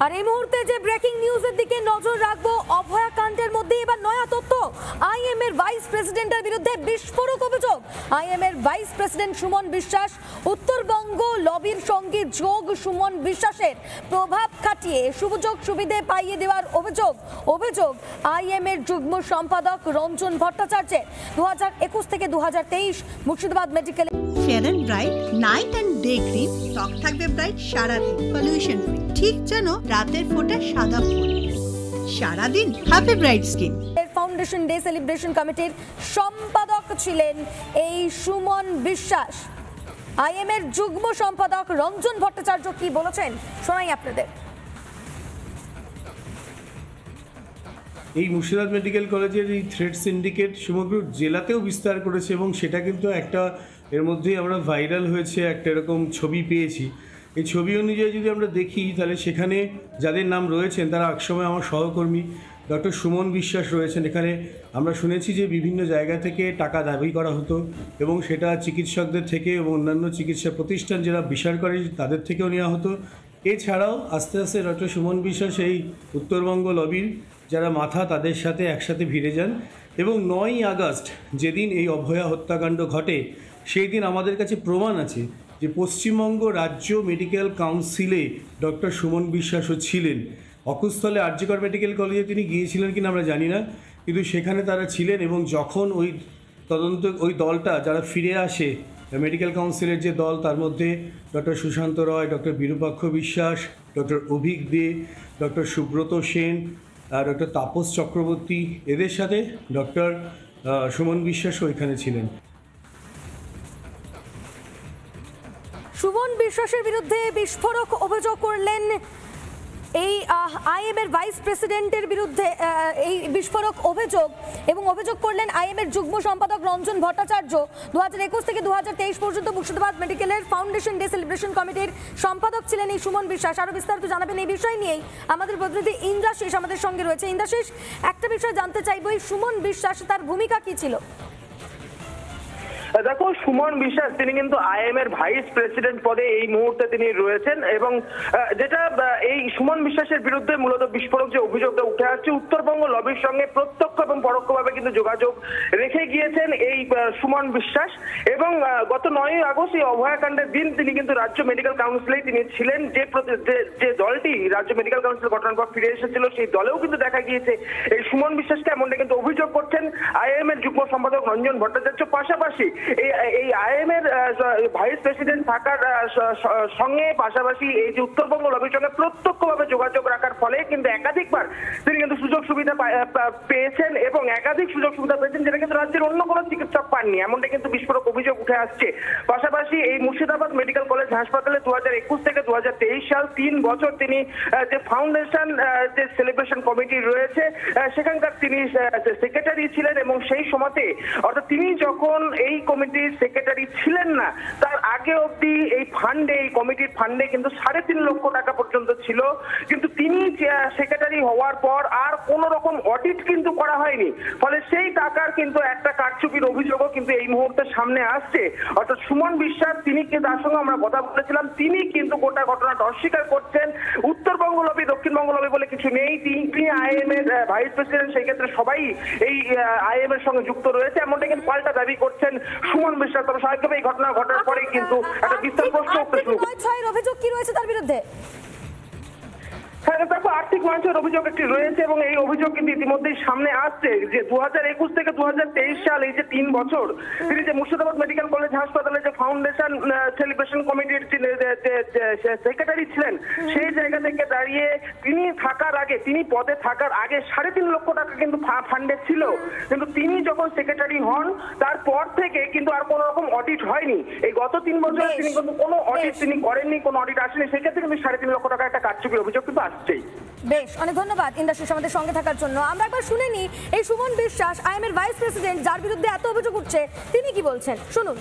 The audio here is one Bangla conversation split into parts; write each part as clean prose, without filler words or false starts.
আর এই মুহূর্তে যে ব্রেকিং নিউজের দিকে নজর রাখবো, অভয়াকাণ্ডের মধ্যে এবার নয়া তথ্য। আইএম এর ভাইস প্রেসিডেন্টের বিরুদ্ধে বিস্ফোরক অভিযোগ। আইএম এর ভাইস প্রেসিডেন্ট সুমন বিশ্বাস উত্তরবঙ্গ লবির সঙ্গে যোগ। সুমন বিশ্বাসের প্রভাব খাটিয়ে সুযোগ সুবিধে পাইয়ে দেওয়ার অভিযোগ আইএম এর যুগ্ম সম্পাদক রঞ্জন ভট্টাচার্যের। 2021 থেকে 2023 Murshidabad medical. Fair and bright night and day cream, ত্বক থাকবে ব্রাইট সারাদিন, পলিউশন ফ্রি, ঠিক যেন রাতের ফোঁটা সাদা ফুল। সারাদিন happy bright skin. Foundation day celebration কমিটির সম্পাদক ছিলেন এই সুমন বিশ্বাস। আইএম এর যুগ্ম সম্পাদক রঞ্জন ভট্টাচার্য কি বলেছেন শোনাই আপনাদের। এই মুর্শিদাবাদ মেডিকেল কলেজের এই থ্রেড সিন্ডিকেট সমগ্র জেলাতেও বিস্তার করেছে এবং সেটা কিন্তু একটা এর মধ্যেই আমরা ভাইরাল হয়েছে একটা এরকম ছবি পেয়েছি। এই ছবি অনুযায়ী যদি আমরা দেখি তাহলে সেখানে যাদের নাম রয়েছেন তারা একসময় আমার সহকর্মী ডক্টর সুমন বিশ্বাস রয়েছেন। এখানে আমরা শুনেছি যে বিভিন্ন জায়গা থেকে টাকা দাবি করা হতো এবং সেটা চিকিৎসকদের থেকে এবং অন্যান্য চিকিৎসা প্রতিষ্ঠান যারা বিচার করে তাদের থেকেও নেওয়া হতো। এছাড়াও আস্তে আস্তে ডক্টর সুমন বিশ্বাস এই উত্তরবঙ্গ লবির যারা মাথা তাদের সাথে একসাথে ভিড়ে যান এবং 9ই আগস্ট যেদিন এই অভয়া হত্যাকাণ্ড ঘটে সেই দিন আমাদের কাছে প্রমাণ আছে যে পশ্চিমবঙ্গ রাজ্য মেডিকেল কাউন্সিলে ডক্টর সুমন বিশ্বাসও ছিলেন। অকুস্থলে আরজিকর মেডিকেল কলেজে তিনি গিয়েছিলেন কিনা আমরা জানি না, কিন্তু সেখানে তারা ছিলেন এবং যখন ওই দলটা যারা ফিরে আসে মেডিকেল কাউন্সিলের যে দল তার মধ্যে ডক্টর সুশান্ত রয়, ডক্টর বিরূপাক্ষ বিশ্বাস, ডক্টর অভিক দে, ডক্টর সুব্রত সেন, ডক্টর তাপস চক্রবর্তী, এদের সাথে ডক্টর সুমন বিশ্বাসও এখানে ছিলেন। সুমন বিশ্বাসের বিরুদ্ধে বিস্ফোরক অভিযোগ করলেন এই আইএম এর ভাইস প্রেসিডেন্টের বিরুদ্ধে এই বিস্ফোরক অভিযোগ এবং অভিযোগ করলেন আইএম এর যুগ্ম সম্পাদক রঞ্জন ভট্টাচার্য। 2021 থেকে 2023 পর্যন্ত মুর্শিদাবাদ মেডিকেলের ফাউন্ডেশন ডে সেলিব্রেশন কমিটির সম্পাদক ছিলেন এই সুমন বিশ্বাস। আরো বিস্তারিত জানাবেন এই বিষয় নিয়েই আমাদের প্রতিনিধি ইন্দ্রাশিস আমাদের সঙ্গে রয়েছে। ইন্দ্রাশিস, একটা বিষয় জানতে চাইবো, এই সুমন বিশ্বাস তার ভূমিকা কি ছিল? দেখো, সুমন বিশ্বাস তিনি কিন্তু আইএম এর ভাইস প্রেসিডেন্ট পদে এই মুহূর্তে তিনি রয়েছেন এবং যেটা এই সুমন বিশ্বাসের বিরুদ্ধে মূলত বিস্ফোরক যে অভিযোগটা উঠে আসছে, উত্তরবঙ্গ লবির সঙ্গে প্রত্যক্ষ এবং পরোক্ষভাবে কিন্তু যোগাযোগ রেখে গিয়েছেন এই সুমন বিশ্বাস এবং গত 9ই আগস্ট এই অভয়াকাণ্ডের দিন তিনি কিন্তু রাজ্য মেডিকেল কাউন্সিলেই তিনি ছিলেন। যে দলটি রাজ্য মেডিকেল কাউন্সিল গঠনের পর ফিরে এসেছিল সেই দলেও কিন্তু দেখা গিয়েছে এই সুমন বিশ্বাসকে, এমনটা কিন্তু অভিযোগ করছেন আইএম এর যুগ্ম সম্পাদক রঞ্জন ভট্টাচার্য। পাশাপাশি এই আইএম এর ভাইস প্রেসিডেন্ট থাকার সঙ্গে পাশাপাশি এই যে উত্তরবঙ্গ লবির সঙ্গে প্রত্যক্ষভাবে যোগাযোগ রাখার ফলে কিন্তু একাধিকবার তিনি কিন্তু সুযোগ সুবিধা পেয়েছেন এবং একাধিক সুযোগ সুবিধা পেয়েছেন যেটা কিন্তু রাজ্যের অন্য কোনো চিকিৎসক পাননি, এমনটা কিন্তু বিস্ফোরক অভিযোগ উঠে আসছে। পাশাপাশি এই মুর্শিদাবাদ মেডিকেল কলেজ হাসপাতালে 2021 থেকে 2023 সাল 3 বছর তিনি যে ফাউন্ডেশন যে সেলিব্রেশন কমিটি রয়েছে সেখানকার তিনি সেক্রেটারি ছিলেন এবং সেই সময়তে অর্থাৎ তিনি যখন এই কমিটির সেক্রেটারি ছিলেন না তার আগে অবধি এই কমিটির ফান্ডে কিন্তু 3.5 লক্ষ টাকা পর্যন্ত ছিল, কিন্তু তিনি সেক্রেটারি হওয়ার পর আর কোন রকম অডিট কিন্তু করা হয়নি। ফলে সেই টাকার কিন্তু একটা কারচুপির অভিযোগও কিন্তু এই মুহূর্তে সামনে আসছে। অর্থাৎ সুমন বিশ্বাস তিনি তার সঙ্গে আমরা কথা বলেছিলাম, তিনি কিন্তু গোটা ঘটনাটা অস্বীকার করছেন। উত্তরবঙ্গ লবি দক্ষিণবঙ্গ লবি বলে কিছু নেই, তিনি আইএম এর ভাইস প্রেসিডেন্ট, সেই ক্ষেত্রে সবাই এই আইএম এর সঙ্গে যুক্ত রয়েছে, এমনটা কিন্তু পাল্টা দাবি করছেন সুমন বিশ্বাস। তবে স্বাভাবিকভাবে এই ঘটনা ঘটার পরে কিন্তু একটা বিস্তার প্রশ্ন উঠতে শুরু করেছে। অভিযোগ কি রয়েছে তার বিরুদ্ধে? হ্যাঁ দেখো, আর্থিক মঞ্চের অভিযোগ একটি রয়েছে এবং এই অভিযোগ কিন্তু ইতিমধ্যেই সামনে আসছে যে 2021 থেকে 2023 সাল এই যে 3 বছর তিনি যে মুর্শিদাবাদ মেডিকেল কলেজ হাসপাতালে যে ফাউন্ডেশন সেলিব্রেশন কমিটির সেক্রেটারি ছিলেন সেই জায়গা থেকে দাঁড়িয়ে তিনি থাকার আগে, তিনি পদে থাকার আগে 3.5 লক্ষ টাকা কিন্তু ফান্ডে ছিল, কিন্তু তিনি যখন সেক্রেটারি হন তারপর থেকে কিন্তু আর কোনো রকম অডিট হয়নি। এই গত 3 বছরে তিনি কিন্তু কোনো অডিট তিনি করেননি, কোনো অডিট আসেনি, সেক্ষেত্রে কিন্তু 3.5 লক্ষ টাকা একটা কারচুপির অভিযোগ কিন্তু আসছে। বেশ, অনেক ধন্যবাদ ইন্দ্রাশিস আমাদের সঙ্গে থাকার জন্য। আমরা একবার শুনে নিই এই সুমন বিশ্বাস আইএম এর ভাইস প্রেসিডেন্ট যার বিরুদ্ধে এত অভিযোগ উঠছে তিনি কি বলছেন, শুনুন।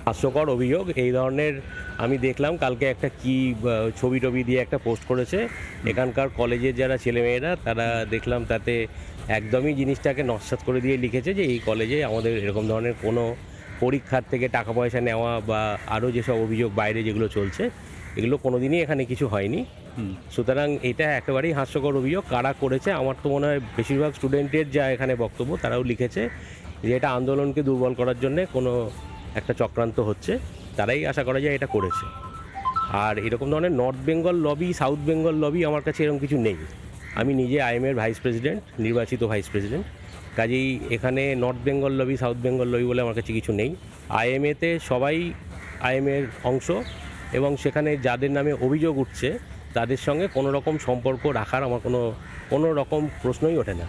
হাস্যকর অভিযোগ এই ধরনের আমি দেখলাম কালকে একটা কি ছবি টবি দিয়ে একটা পোস্ট করেছে এখানকার কলেজের যারা ছেলেমেয়েরা, তারা দেখলাম তাতে একদমই জিনিসটাকে নস্যাৎ করে দিয়ে লিখেছে যে এই কলেজে আমাদের এরকম ধরনের কোনো পরীক্ষার থেকে টাকা পয়সা নেওয়া বা আরও যেসব অভিযোগ বাইরে যেগুলো চলছে এগুলো কোনোদিনই এখানে কিছু হয়নি। সুতরাং এটা একেবারেই হাস্যকর অভিযোগ। কারা করেছে আমার তো মনে হয় বেশিরভাগ স্টুডেন্টের যা এখানে বক্তব্য তারাও লিখেছে যে এটা আন্দোলনকে দুর্বল করার জন্যে কোনো একটা চক্রান্ত হচ্ছে, তারাই আশা করা যায় এটা করেছে। আর এরকম ধরনের north Bengal lobby, south Bengal lobby আমার কাছে এরকম কিছু নেই। আমি নিজে আইএমের ভাইস প্রেসিডেন্ট, নির্বাচিত ভাইস প্রেসিডেন্ট, কাজেই এখানে north Bengal lobby, south Bengal lobby বলে আমার কাছে কিছু নেই। আইএমএতে সবাই আইএমের অংশ এবং সেখানে যাদের নামে অভিযোগ উঠছে তাদের সঙ্গে কোনো রকম সম্পর্ক রাখার আমার কোনো রকম প্রশ্নই ওঠে না।